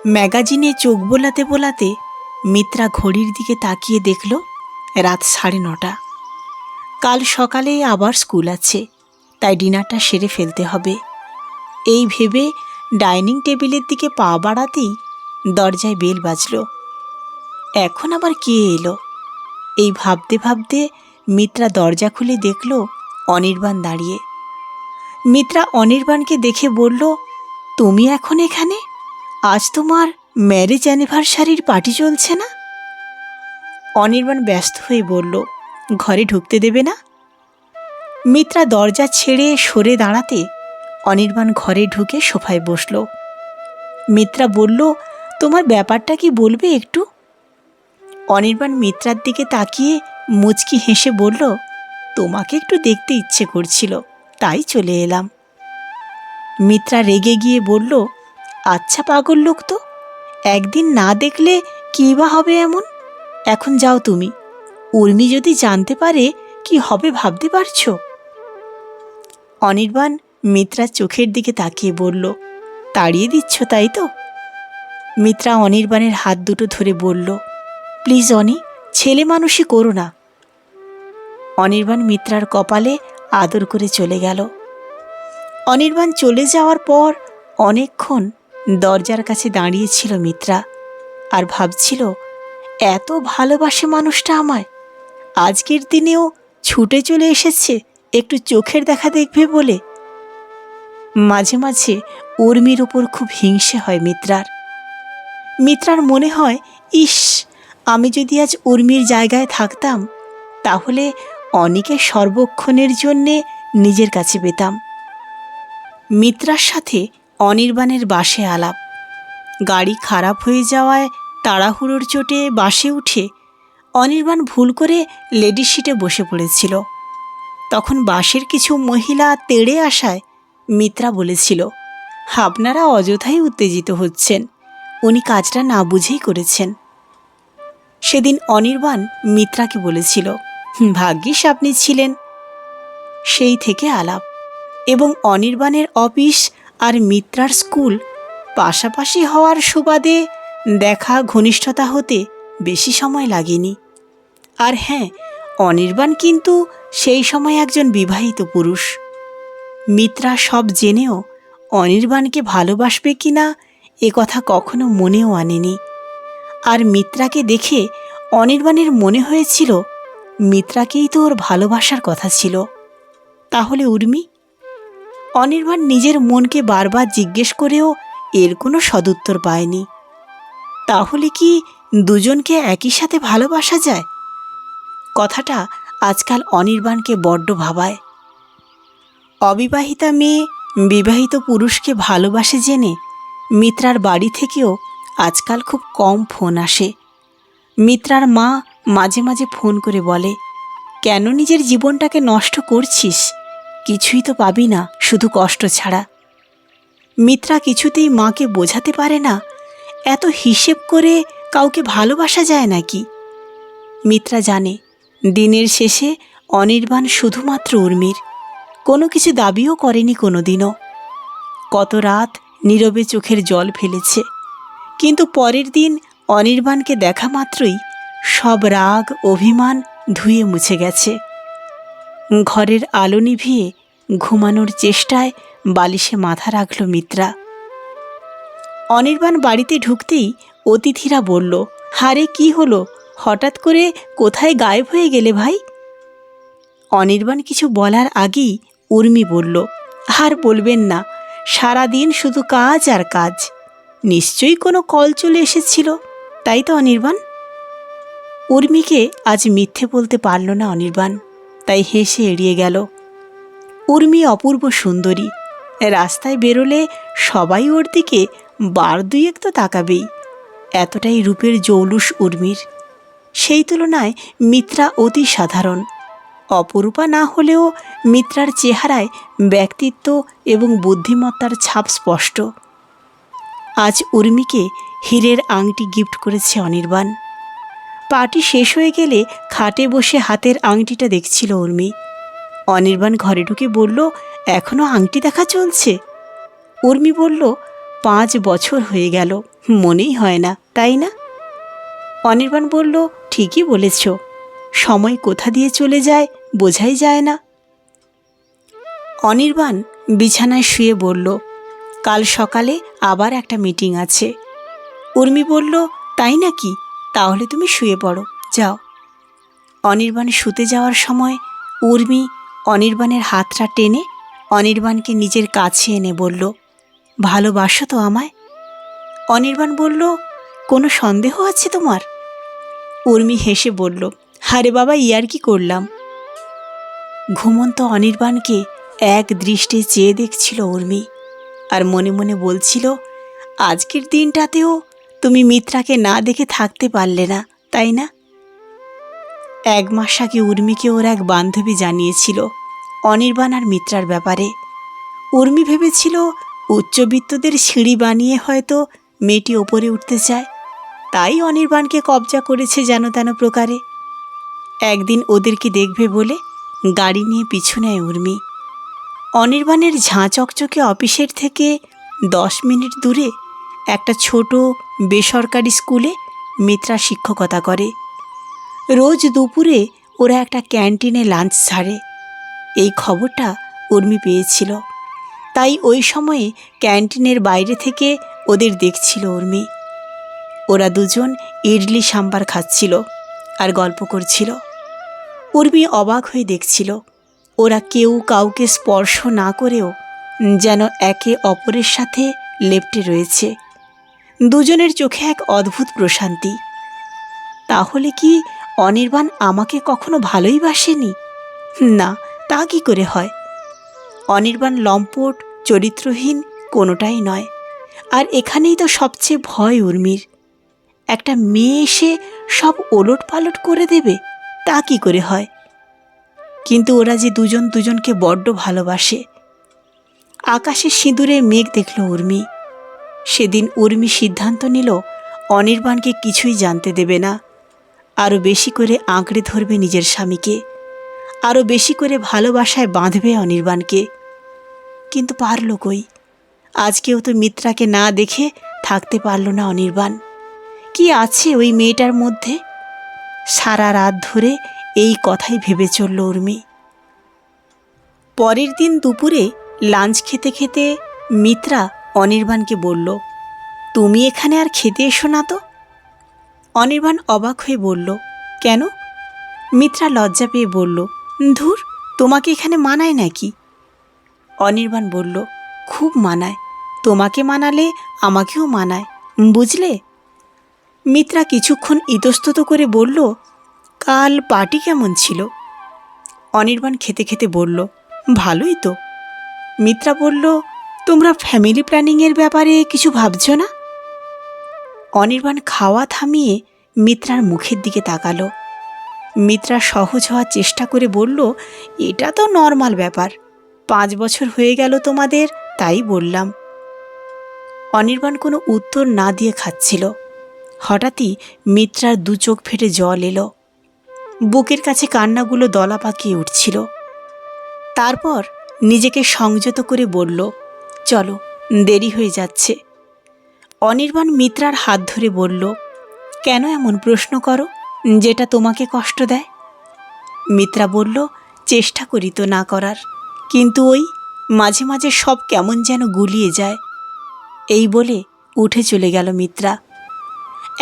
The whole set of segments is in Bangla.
ম্যাগাজিনে চোখ বোলাতে বোলাতে মিত্রা ঘড়ির দিকে তাকিয়ে দেখল রাত 9:30। কাল সকালে আবার স্কুল আছে, তাই ডিনারটা সেরে ফেলতে হবে। এই ভেবে ডাইনিং টেবিলের দিকে পা বাড়াতেই দরজায় বেল বাজল। এখন আবার কে এলো? এই ভাবতে ভাবতে মিত্রা দরজা খুলে দেখল অনির্বাণ দাঁড়িয়ে। মিত্রা অনির্বাণকে দেখে বলল, তুমি এখন এখানে? আজ তোমার ম্যারেজ অ্যানিভার্সারির পার্টি চলছে না? অনির্বাণ ব্যস্ত হয়ে বলল, ঘরে ঢুকতে দেবে না? মিত্রা দরজা ছেড়ে সরে দাঁড়াতে অনির্বাণ ঘরে ঢুকে সোফায় বসল। মিত্রা বলল, তোমার ব্যাপারটা কি বলবে একটু? অনির্বাণ মিত্রার দিকে তাকিয়ে মুচকি হেসে বলল, তোমাকে একটু দেখতে ইচ্ছে করছিল, তাই চলে এলাম। মিত্রা রেগে গিয়ে বলল, আচ্ছা পাগল লোক তো, একদিন না দেখলে কী বা হবে এমন? এখন যাও তুমি, উর্মি যদি জানতে পারে কি হবে ভাবতে পারছো? অনির্বাণ মিত্রার চোখের দিকে তাকিয়ে বলল, তাড়িয়ে দিচ্ছ তাই তো? মিত্রা অনির্বাণের হাত দুটো ধরে বলল, প্লিজ অনি, ছেলে মানুষই করো না। অনির্বাণ মিত্রার কপালে আদর করে চলে গেল। অনির্বাণ চলে যাওয়ার পর অনেকক্ষণ দরজার কাছে দাঁড়িয়েছিল মিত্রা, আর ভাবছিল, এত ভালোবাসে মানুষটা আমায়, আজকের দিনেও ছুটে চলে এসেছে একটু চোখের দেখা দেখবে বলে। মাঝে মাঝে উর্মির ওপর খুব হিংসে হয় মিত্রার। মিত্রার মনে হয়, ইস, আমি যদি আজ উর্মির জায়গায় থাকতাম তাহলে অনিকে সর্বক্ষণের জন্যে নিজের কাছে পেতাম। মিত্রার সাথে অনির্বাণের বাসে আলাপ। গাড়ি খারাপ হয়ে যাওয়ায় তাড়াহুড়োর চোটে বাসে উঠে অনির্বাণ ভুল করে লেডিস সিটে বসে পড়েছিল। তখন বাসের কিছু মহিলা তেড়ে আসায় মিত্রা বলেছিল, আপনারা অযথাই উত্তেজিত হচ্ছেন, উনি কাজটা না বুঝেই করেছেন। সেদিন অনির্বাণ মিত্রাকে বলেছিল, ভাগ্যিস আপনি ছিলেন। সেই থেকে আলাপ, এবং অনির্বাণের অফিস আর মিত্রার স্কুল পাশাপাশি হওয়ার সুবাদে দেখা ঘনিষ্ঠতা হতে বেশি সময় লাগেনি। আর হ্যাঁ, অনির্বাণ কিন্তু সেই সময় একজন বিবাহিত পুরুষ। মিত্রা সব জেনেও অনির্বাণকে ভালোবাসবে কিনা এ কথা কখনো মনেও আনেনি। আর মিত্রাকে দেখে অনির্বাণের মনে হয়েছিল, মিত্রাকেই তো ওর ভালোবাসার কথা ছিল। তাহলে উর্মি? অনির্বাণ নিজের মনকে বারবার জিজ্ঞেস করেও এর কোনো সদুত্তর পায়নি। তাহলে কি দুজনকে একই সাথে ভালোবাসা যায়? কথাটা আজকাল অনির্বাণকে বড্ড ভাবায়। অবিবাহিতা মেয়ে বিবাহিত পুরুষকে ভালোবাসে জেনে মিত্রার বাড়ি থেকেও আজকাল খুব কম ফোন আসে। মিত্রার মা মাঝে মাঝে ফোন করে বলে, কেন নিজের জীবনটাকে নষ্ট করছিস? কিছুই তো পাবি না, শুধু কষ্ট ছাড়া। মিত্রা কিছুতেই মাকে বোঝাতে পারে না, এত হিসেব করে কাউকে ভালোবাসা যায় নাকি। মিত্রা জানে, দিনের শেষে অনির্বাণ শুধুমাত্র উর্মির, কোনো কিছু দাবিও করেনি কোনোদিনও। কত রাত নীরবে চোখের জল ফেলেছে, কিন্তু পরের দিন অনির্বাণকে দেখা মাত্রই সব রাগ অভিমান ধুয়ে মুছে গেছে। ঘরের আলো নিভিয়ে ঘুমানোর চেষ্টায় বালিশে মাথা রাখল মিত্রা। অনির্বাণ বাড়িতে ঢুকতেই অতিথিরা বলল, হারে কি হলো, হঠাৎ করে কোথায় গায়েব হয়ে গেলে ভাই? অনির্বাণ কিছু বলার আগেই উর্মি বলল, আর বলবেন না, সারাদিন শুধু কাজ আর কাজ। নিশ্চয়ই কোনো কল চলে এসেছিল, তাই তো অনির্বাণ? উর্মিকে আজ মিথ্যে বলতে পারল না অনির্বাণ, তাই হেসে এড়িয়ে গেল। উর্মি অপূর্ব সুন্দরী, রাস্তায় বেরোলে সবাই ওর দিকে বার দুয়েক তো তাকাবেই, এতটাই রূপের জৌলুস উর্মির। সেই তুলনায় মিত্রা অতি সাধারণ। অপরূপা না হলেও মিত্রার চেহারায় ব্যক্তিত্ব এবং বুদ্ধিমত্তার ছাপ স্পষ্ট। আজ উর্মিকে হীরের আংটি গিফট করেছে অনির্বাণ। পার্টি শেষ হয়ে গেলে খাটে বসে হাতের আংটিটা দেখছিল উর্মি। অনির্বাণ ঘরে ঢুকে বলল, এখনও আংটি দেখা চলছে? উর্মি বলল, 5 বছর হয়ে গেল, মনেই হয় না, তাই না? অনির্বাণ বলল, ঠিকই বলেছ, সময় কোথা দিয়ে চলে যায় বোঝাই যায় না। অনির্বাণ বিছানায় শুয়ে বলল, কাল সকালে আবার একটা মিটিং আছে। উর্মি বলল, তাই নাকি? তাহলে তুমি শুয়ে পড়ো, যাও। অনির্বাণ শুতে যাওয়ার সময় উর্মি অনির্বাণের হাতটা টেনে অনির্বাণকে নিজের কাছে এনে বলল, ভালোবাসো তো আমায়? অনির্বাণ বলল, কোনো সন্দেহ আছে তোমার? উর্মি হেসে বলল, আরে বাবা, ইয়ার্কি করলাম। ঘুমন্ত অনির্বাণকে এক দৃষ্টে চেয়ে দেখছিল উর্মি, আর মনে মনে বলছিল, আজকের দিনটাতেও তুমি মিত্রাকে না দেখে থাকতে পারলে না, তাই না? 1 মাস আগে উর্মিকে ওর এক বান্ধবী জানিয়েছিল অনির্বাণ আর মিত্রার ব্যাপারে। উর্মি ভেবেছিল উচ্চবিত্তদের সিঁড়ি বানিয়ে হয়তো মেয়েটি ওপরে উঠতে চায়, তাই অনির্বাণকে কবজা করেছে যেন তেন প্রকারে। একদিন ওদেরকে দেখবে বলে গাড়ি নিয়ে পিছু নেয় উর্মি। অনির্বাণের ঝাঁ চকচকে অফিসের থেকে 10 মিনিট দূরে একটা ছোট বেসরকারি স্কুলে মিত্রা শিক্ষকতা করে। রোজ দুপুরে ওরা একটা ক্যান্টিনে লাঞ্চ ছাড়ে। এই খবরটা উর্মি পেয়েছিল, তাই ওই সময়ে ক্যান্টিনের বাইরে থেকে ওদের দেখছিল উর্মি। ওরা দুজন ইডলি সাম্বার খাচ্ছিল আর গল্প করছিল। উর্মি অবাক হয়ে দেখছিল, ওরা কেউ কাউকে স্পর্শ না করেও যেন একে অপরের সাথে লেপ্টে রয়েছে। দুজনের চোখে এক অদ্ভুত প্রশান্তি। তাহলে কি অনির্বাণ আমাকে কখনো ভালোই বাসেনি? না, তা কি করে হয়? অনির্বাণ লম্পট, চরিত্রহীন কোনোটাই নয়। আর এখানেই তো সবচেয়ে ভয় উর্মির। একটা মেয়ে এসে সব ওলট পালট করে দেবে, তা কি করে হয়? কিন্তু ওরা যে দুজন দুজনকে বড্ড ভালোবাসে। আকাশে সিঁদুরে মেঘ দেখল উর্মি। সেদিন উর্মি সিদ্ধান্ত নিল অনির্বাণকে কিছুই জানতে দেবে না। আরও বেশি করে আঁকড়ে ধরবে নিজের স্বামীকে, আরও বেশি করে ভালোবাসায় বাঁধবে অনির্বাণকে। কিন্তু পারল কই? আজকেও তো মিত্রাকে না দেখে থাকতে পারল না অনির্বাণ। কি আছে ওই মেয়েটার মধ্যে? সারা রাত ধরে এই কথাই ভেবে চলল উর্মি। পরের দিন দুপুরে লাঞ্চ খেতে খেতে মিত্রা অনির্বাণকে বলল, তুমি এখানে আর খেতে এসো না তো? অনির্বাণ অবাক হয়ে বলল, কেন? মিত্রা লজ্জা পেয়ে বলল, ধুর, তোমাকে এখানে মানায় নাকি? অনির্বাণ বলল, খুব মানায়। তোমাকে মানালে আমাকেও মানায়, বুঝলে? মিত্রা কিছুক্ষণ ইতস্তত করে বলল, কাল পার্টি কেমন ছিল? অনির্বাণ খেতে খেতে বলল, ভালোই তো। মিত্রা বলল, তোমরা ফ্যামিলি প্ল্যানিংয়ের ব্যাপারে কিছু ভাবছ না? অনির্বাণ খাওয়া থামিয়ে মিত্রার মুখের দিকে তাকালো। মিত্রা সহজ হওয়ার চেষ্টা করে বলল, এটা তো নর্মাল ব্যাপার, 5 বছর হয়ে গেল তোমাদের, তাই বললাম। অনির্বাণ কোনো উত্তর না দিয়ে খাচ্ছিল। হঠাৎই মিত্রার 2 চোখ ফেটে জল এলো। বুকের কাছে কান্নাগুলো দলা পাকিয়ে উঠছিল। তারপর নিজেকে সংযত করে বলল, চলো, দেরি হয়ে যাচ্ছে। অনির্বাণ মিত্রার হাত ধরে বলল, কেন এমন প্রশ্ন করো যেটা তোমাকে কষ্ট দেয়? মিত্রা বলল, চেষ্টা করি তো না করার, কিন্তু ওই মাঝে মাঝে সব কেমন যেন গুলিয়ে যায়। এই বলে উঠে চলে গেল মিত্রা।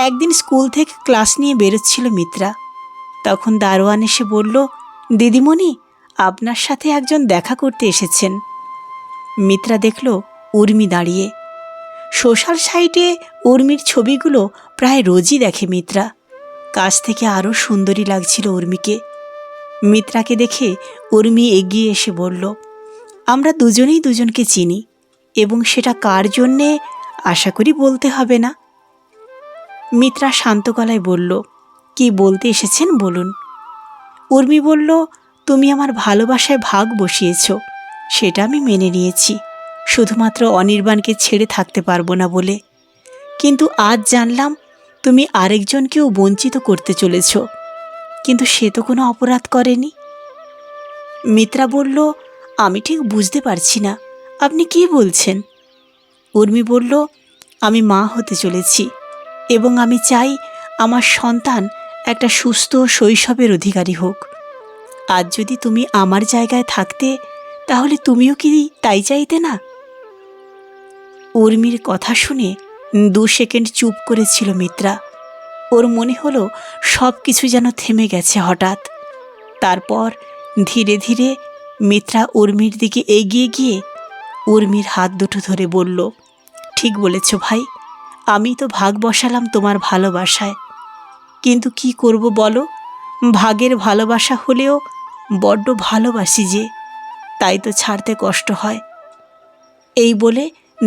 একদিন স্কুল থেকে ক্লাস নিয়ে বেরোচ্ছিল মিত্রা। তখন দারোয়ান এসে বলল, দিদিমণি, আপনার সাথে একজন দেখা করতে এসেছেন। মিত্রা দেখল উর্মি দাঁড়িয়ে। সোশ্যাল সাইটে উর্মির ছবিগুলো প্রায় রোজই দেখে মিত্রা। কাছ থেকে আরও সুন্দরী লাগছিল উর্মিকে। মিত্রাকে দেখে উর্মি এগিয়ে এসে বলল, আমরা দুজনেই দুজনকে চিনি, এবং সেটা কার জন্যে আশা করি বলতে হবে না। মিত্রা শান্ত গলায় বলল, কি বলতে এসেছেন বলুন। উর্মি বলল, তুমি আমার ভালোবাসায় ভাগ বসিয়েছ, সেটা আমি মেনে নিয়েছি, শুধুমাত্র অনির্বাণকে ছেড়ে থাকতে পারবো না বলে। কিন্তু আজ জানলাম তুমি আরেকজনকেও বঞ্চিত করতে চলেছ, কিন্তু সে তো কোনো অপরাধ করেনি। মিত্রা বলল, আমি ঠিক বুঝতে পারছি না, আপনি কি বলছেন? উর্মি বলল, আমি মা হতে চলেছি এবং আমি চাই আমার সন্তান একটা সুস্থ শৈশবের অধিকারী হোক। আজ যদি তুমি আমার জায়গায় থাকতে তাহলে তুমিও কি তাই চাইতে না? উর্মির কথা শুনে 2 সেকেন্ড চুপ করেছিল মিত্রা। ওর মনে হলো সব কিছু যেন থেমে গেছে হঠাৎ। তারপর ধীরে ধীরে মিত্রা উর্মির দিকে এগিয়ে গিয়ে উর্মির হাত দুটো ধরে বলল, ঠিক বলেছ ভাই, আমি তো ভাগ বসালাম তোমার ভালোবাসায়, কিন্তু কি করব বলো, ভাগের ভালোবাসা হলেও বড্ড ভালোবাসি যে, তাই তো ছাড়তে কষ্ট হয়। এই বলে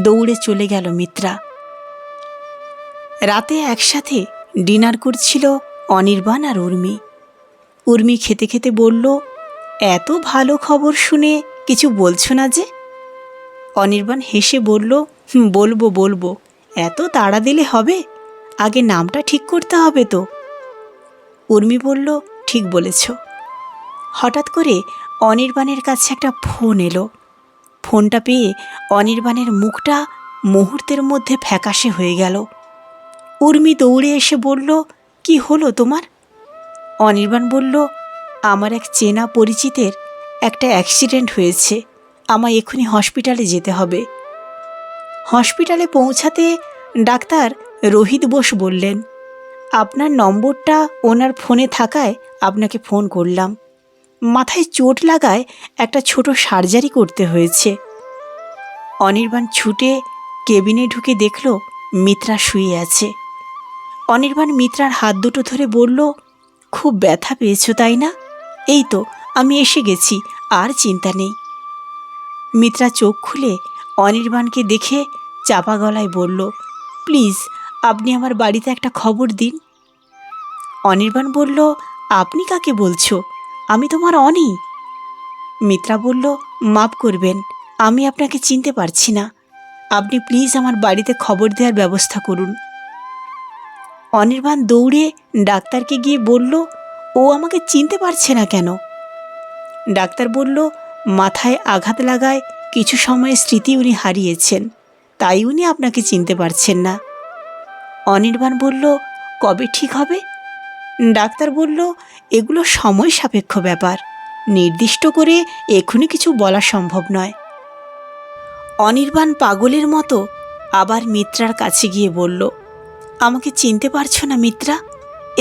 দৌড়ে চলে গেল মিত্রা। রাতে একসাথে ডিনার করছিল অনির্বাণ আর উর্মি। উর্মি খেতে খেতে বলল, এত ভালো খবর শুনে কিছু বলছো না যে? অনির্বাণ হেসে বলল, বলবো বলবো, এত তাড়া দিলে হবে? আগে নামটা ঠিক করতে হবে তো। উর্মি বলল, ঠিক বলেছ। হঠাৎ করে অনির্বাণের কাছে একটা ফোন এলো। ফোনটা পেয়ে অনির্বাণের মুখটা মুহূর্তের মধ্যে ফ্যাকাশে হয়ে গেল। উর্মি দৌড়ে এসে বলল, কি হলো তোমার? অনির্বাণ বলল, আমার এক চেনা পরিচিতের একটা অ্যাক্সিডেন্ট হয়েছে, আমায় এক্ষুনি হসপিটালে যেতে হবে। হসপিটালে পৌঁছাতে ডাক্তার রোহিত বোস বললেন, আপনার নম্বরটা ওনার ফোনে থাকায় আপনাকে ফোন করলাম। মাথায় চোট লাগায় একটা ছোট সার্জারি করতে হয়েছে। অনির্বাণ ছুটে কেবিনে ঢুকে দেখল মিত্রা শুয়ে আছে। অনির্বাণ মিত্রার হাত দুটো ধরে বলল, খুব ব্যথা পেয়েছ তাই না? এই তো আমি এসে গেছি, আর চিন্তা নেই। মিত্রা চোখ খুলে অনির্বাণকে দেখে চাপা গলায় বলল, প্লিজ আপনি আমার বাড়িতে একটা খবর দিন। অনির্বাণ বলল, আপনি কাকে বলছো? আমি তোমার অনি। মিত্রা বলল, মাফ করবেন, আমি আপনাকে চিনতে পারছি না, আপনি প্লিজ আমার বাড়িতে খবর দেওয়ার ব্যবস্থা করুন। অনির্বাণ দৌড়ে ডাক্তারকে গিয়ে বলল, ও আমাকে চিনতে পারছে না কেন? ডাক্তার বলল, মাথায় আঘাত লাগায় কিছু সময় স্মৃতি উনি হারিয়েছেন, তাই উনি আপনাকে চিনতে পারছেন না। অনির্বাণ বলল, কবে ঠিক হবে? ডাক্তার বলল, এগুলো সময় সাপেক্ষ ব্যাপার, নির্দিষ্ট করে এখনই কিছু বলা সম্ভব নয়। অনির্বাণ পাগলের মতো আবার মিত্রার কাছে গিয়ে বলল, আমাকে চিনতে পারছো না মিত্রা?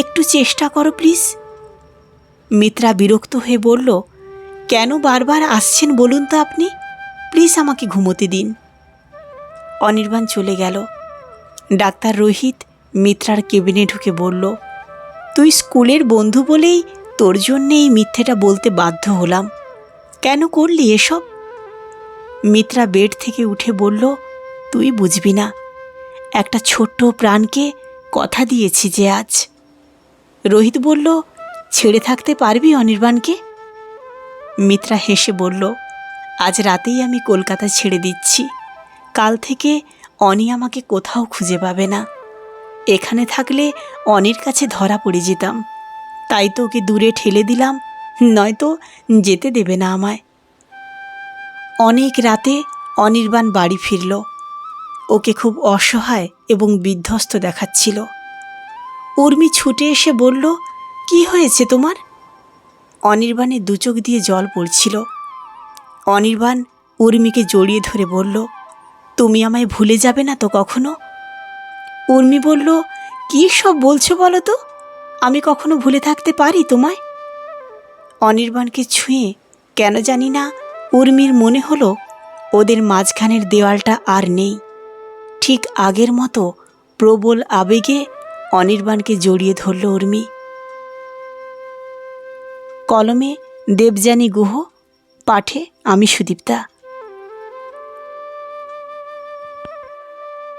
একটু চেষ্টা করো প্লিজ। মিত্রা বিরক্ত হয়ে বলল, কেন বারবার আসছেন বলুন তো আপনি? প্লিজ আমাকে ঘুমোতে দিন। অনির্বাণ চলে গেল। ডাক্তার রোহিত মিত্রার কেবিনে ঢুকে বলল, তুই স্কুলের বন্ধু বলেই তোর জন্যে এই মিথ্যেটা বলতে বাধ্য হলাম, কেন করলি এসব? মিত্রা বেড থেকে উঠে বলল, তুই বুঝবি না, একটা ছোট্ট প্রাণকে কথা দিয়েছি যে আজ। রোহিত বলল, ছেড়ে থাকতে পারবি অনির্বাণকে? মিত্রা হেসে বলল, আজ রাতেই আমি কলকাতা ছেড়ে দিচ্ছি, কাল থেকে অনি আমাকে কোথাও খুঁজে পাবে না। এখানে থাকলে অনির কাছে ধরা পড়ে যেতাম, তাই তো ওকে দূরে ঠেলে দিলাম, নয়তো যেতে দেবে না আমায়। অনেক রাতে অনির্বাণ বাড়ি ফিরল। ওকে খুব অসহায় এবং বিধ্বস্ত দেখাচ্ছিল। উর্মি ছুটে এসে বলল, কি হয়েছে তোমার? অনির্বাণের দু চোখ দিয়ে জল পড়ছিল। অনির্বাণ উর্মিকে জড়িয়ে ধরে বলল, তুমি আমায় ভুলে যাবে না তো কখনো? উর্মি বলল, কী সব বলছো বলো তো, আমি কখনো ভুলে থাকতে পারি তোমায়? অনির্বাণকে ছুঁয়ে কেন জানি না উর্মির মনে হলো ওদের মাঝখানের দেওয়ালটা আর নেই। ঠিক আগের মতো প্রবল আবেগে অনির্বাণকে জড়িয়ে ধরল উর্মি। কলমে দেবযানী গুহ, পাঠে আমি সুদীপ্তা।